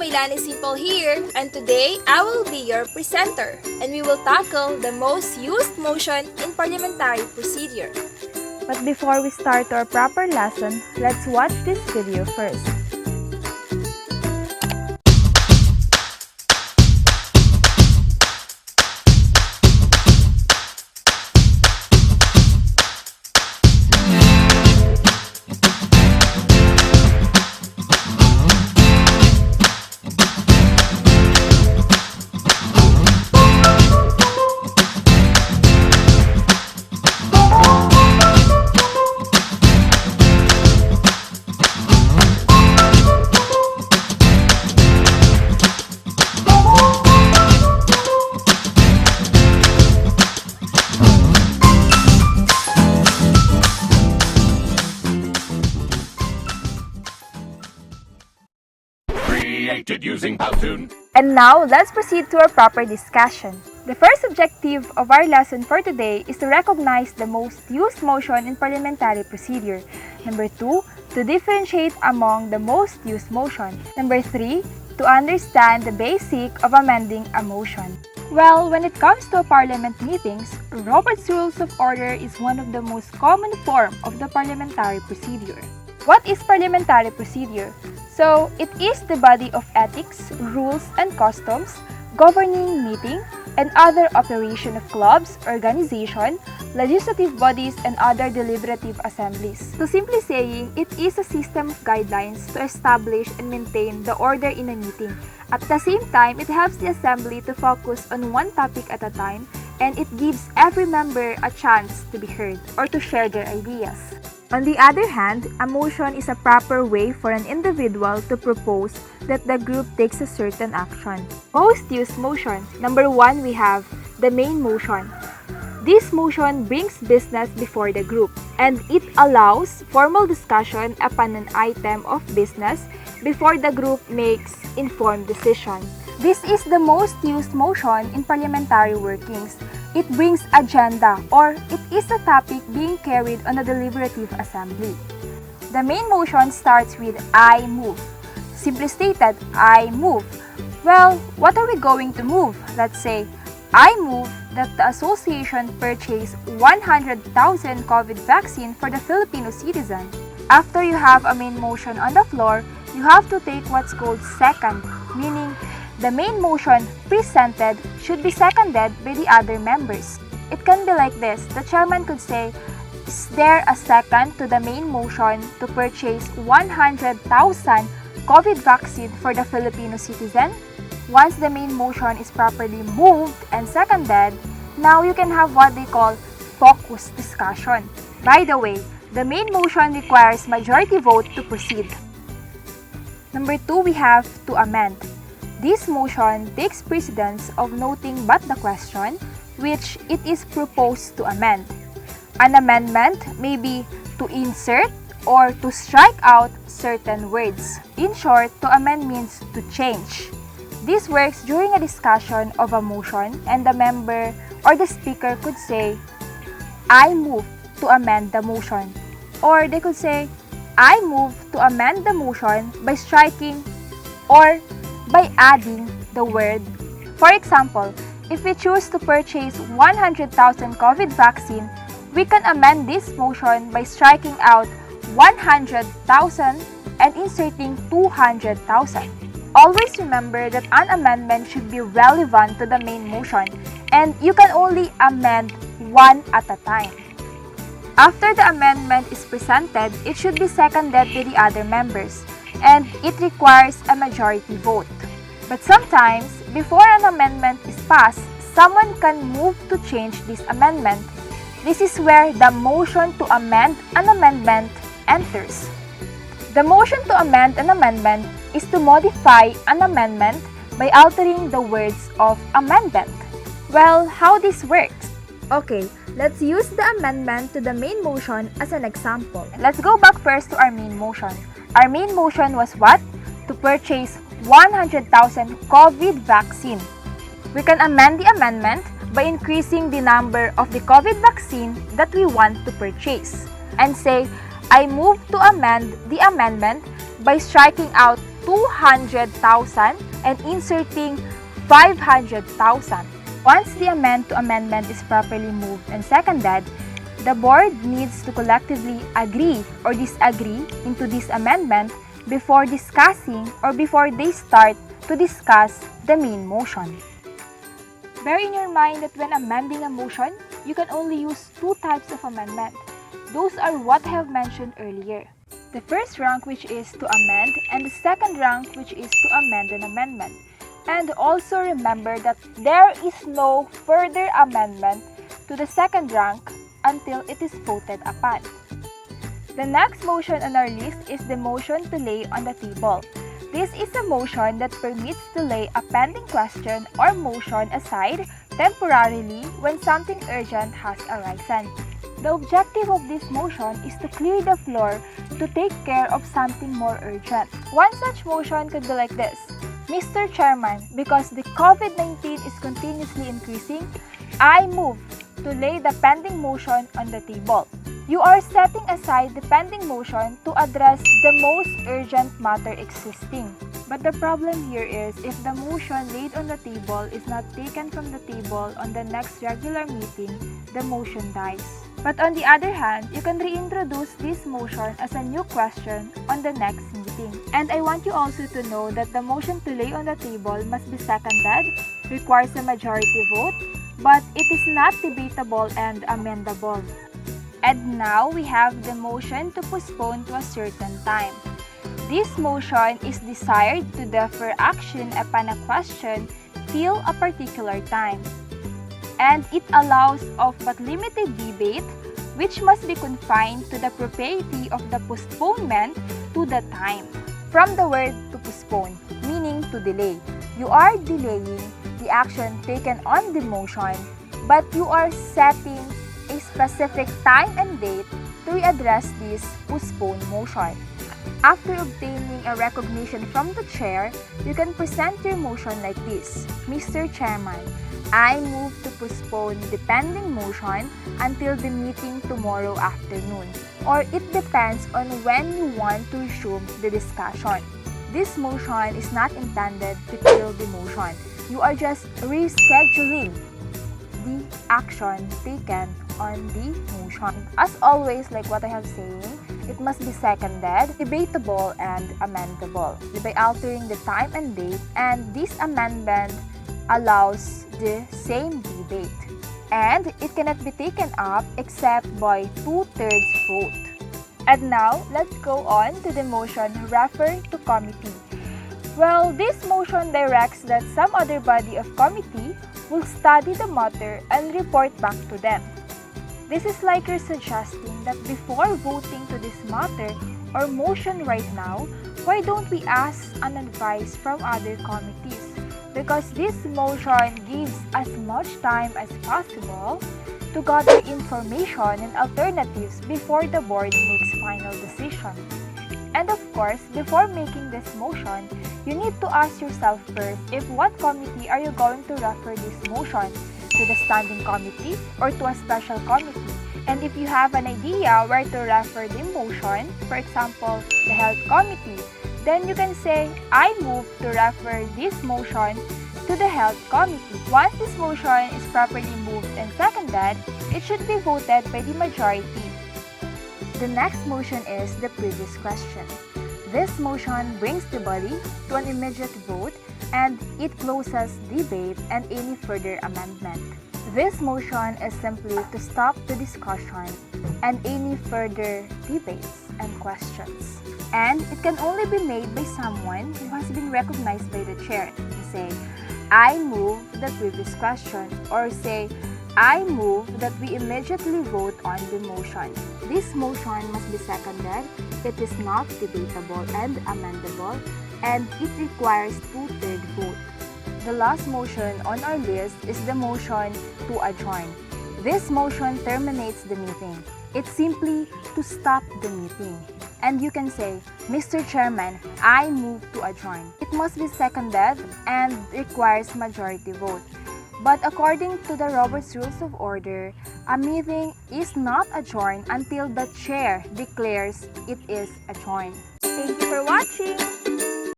Maylani Simple here, and today I will be your presenter, and we will tackle the most used motion in parliamentary procedure. But before we start our proper lesson, let's watch this video first. Created using Powtoon. And now, let's proceed to our proper discussion. The first objective of our lesson for today is to recognize the most used motion in parliamentary procedure. Number 2, to differentiate among the most used motion. Number 3, to understand the basic of amending a motion. Well, when it comes to parliament meetings, Robert's Rules of Order is one of the most common form of the parliamentary procedure. What is parliamentary procedure? So, it is the body of ethics, rules, and customs governing meeting and other operation of clubs, organization, legislative bodies, and other deliberative assemblies. So simply saying, it is a system of guidelines to establish and maintain the order in a meeting. At the same time, it helps the assembly to focus on one topic at a time, and it gives every member a chance to be heard or to share their ideas. On the other hand, a motion is a proper way for an individual to propose that the group takes a certain action. Most used motion. Number 1, we have the main motion. This motion brings business before the group, and it allows formal discussion upon an item of business before the group makes informed decision. This is the most used motion in parliamentary workings. It brings agenda, or it is a topic being carried on a deliberative assembly. The main motion starts with I move. Simply stated, I move. Well, what are we going to move? Let's say, I move that the association purchase 100,000 COVID vaccine for the Filipino citizen. After you have a main motion on the floor, you have to take what's called second, meaning the main motion presented should be seconded by the other members. It can be like this. The chairman could say, is there a second to the main motion to purchase 100,000 COVID vaccine for the Filipino citizen? Once the main motion is properly moved and seconded, now you can have what they call focused discussion. By the way, the main motion requires majority vote to proceed. Number 2, we have to amend. This motion takes precedence of noting but the question which it is proposed to amend. An amendment may be to insert or to strike out certain words. In short, to amend means to change. This works during a discussion of a motion, and the member or the speaker could say, I move to amend the motion. Or they could say, I move to amend the motion by striking or by adding the word. For example, if we choose to purchase 100,000 COVID vaccine, we can amend this motion by striking out 100,000 and inserting 200,000. Always remember that an amendment should be relevant to the main motion, and you can only amend one at a time. After the amendment is presented, it should be seconded by the other members, and it requires a majority vote. But sometimes, before an amendment is passed, someone can move to change this amendment. This is where the motion to amend an amendment enters. The motion to amend an amendment is to modify an amendment by altering the words of amendment. Well, how this works? Okay, let's use the amendment to the main motion as an example. Let's go back first to our main motion. Our main motion was what? To purchase 100,000 COVID vaccine. We can amend the amendment by increasing the number of the COVID vaccine that we want to purchase and say, I move to amend the amendment by striking out 200,000 and inserting 500,000. Once the amend to amendment is properly moved and seconded, the board needs to collectively agree or disagree into this amendment before discussing or before they start to discuss the main motion. Bear in your mind that when amending a motion, you can only use two types of amendment. Those are what I have mentioned earlier. The first rank, which is to amend, and the second rank, which is to amend an amendment. And also remember that there is no further amendment to the second rank until it is voted upon. The next motion on our list is the motion to lay on the table. This is a motion that permits to lay a pending question or motion aside temporarily when something urgent has arisen. The objective of this motion is to clear the floor to take care of something more urgent. One such motion could be like this: Mr. Chairman, because the COVID-19 is continuously increasing, I move to lay the pending motion on the table. You are setting aside the pending motion to address the most urgent matter existing. But the problem here is if the motion laid on the table is not taken from the table on the next regular meeting, the motion dies. But on the other hand, you can reintroduce this motion as a new question on the next meeting. And I want you also to know that the motion to lay on the table must be seconded, requires a majority vote, but it is not debatable and amendable. And now we have the motion to postpone to a certain time. This motion is desired to defer action upon a question till a particular time. And it allows of but limited debate, which must be confined to the propriety of the postponement to the time. From the word to postpone, meaning to delay. You are delaying the action taken on the motion, but you are setting a specific time and date to readdress this postponed motion. After obtaining a recognition from the chair, you can present your motion like this: Mr. Chairman, I move to postpone the pending motion until the meeting tomorrow afternoon, or it depends on when you want to resume the discussion. This motion is not intended to kill the motion. You are just rescheduling the action taken on the motion. As always, like what I have saying, it must be seconded, debatable, and amendable by altering the time and date, and this amendment allows the same debate. And it cannot be taken up except by 2/3 vote. And now, let's go on to the motion refer to committee. Well, this motion directs that some other body of committee will study the matter and report back to them. This is like you're suggesting that before voting to this matter or motion right now, why don't we ask an advice from other committees? Because this motion gives as much time as possible to gather information and alternatives before the board makes final decision. And of course, before making this motion, you need to ask yourself first if what committee are you going to refer this motion, to the standing committee or to a special committee. And if you have an idea where to refer the motion, for example, the health committee, then you can say, I move to refer this motion to the health committee. Once this motion is properly moved and seconded, it should be voted by the majority. The next motion is the previous question. This motion brings the body to an immediate vote and it closes debate and any further amendment. This motion is simply to stop the discussion and any further debates and questions. And it can only be made by someone who has been recognized by the chair. Say, I move the previous question, or say, I move that we immediately vote on the motion. This motion must be seconded. It is not debatable and amendable, and it requires 2/3 vote. The last motion on our list is the motion to adjourn. This motion terminates the meeting. It's simply to stop the meeting. And you can say, Mr. Chairman, I move to adjourn. It must be seconded and requires majority vote. But according to the Robert's Rules of Order, a meeting is not adjourned until the chair declares it is adjourned. Thank you for watching!